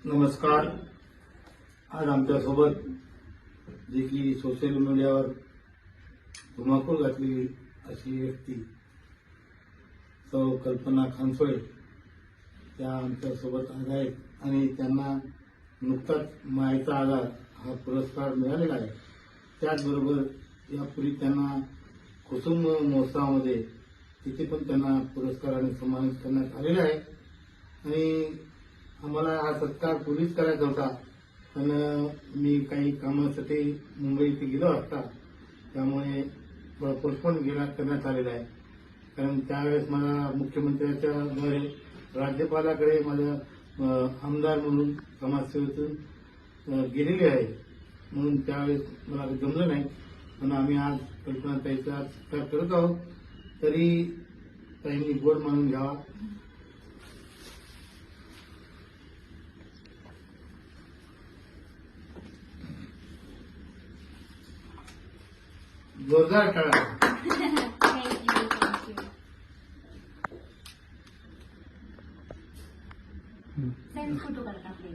नमस्कार. आज आमच्यासोबत जे की सोशल मीडियावर धुमाकूळ घातली अशी व्यक्ती सौ कल्पना खानसोळे त्या आमच्यासोबत आज आहेत आणि त्यांना नुकताच मायेचा आधार हा पुरस्कार मिळालेला आहे. त्याचबरोबर यापूर्वी त्यांना कुसुम महोत्सवामध्ये तिथे पण त्यांना पुरस्काराने सन्मानित करण्यात आलेला आहे आणि आम्हाला हा सत्कार पूर्वीच करायचा होता, पण मी काही कामासाठी मुंबई इथे गेलो असता, त्यामुळे पोस्टपोन करण्यात आलेला आहे. कारण त्यावेळेस मला मुख्यमंत्र्यांच्या द्वारे राज्यपालाकडे माझ्या आमदार म्हणून समाजसेवेतून गेलेले आहे, म्हणून त्यावेळेस मला जमलं नाही. पण आम्ही आज कल्पनाताईचा सत्कार करत आहोत, तरी ताईंनी गोड मानून घ्यावा. जोरदार टाळ्या. थँक्यू. फोटो काढता आपल्या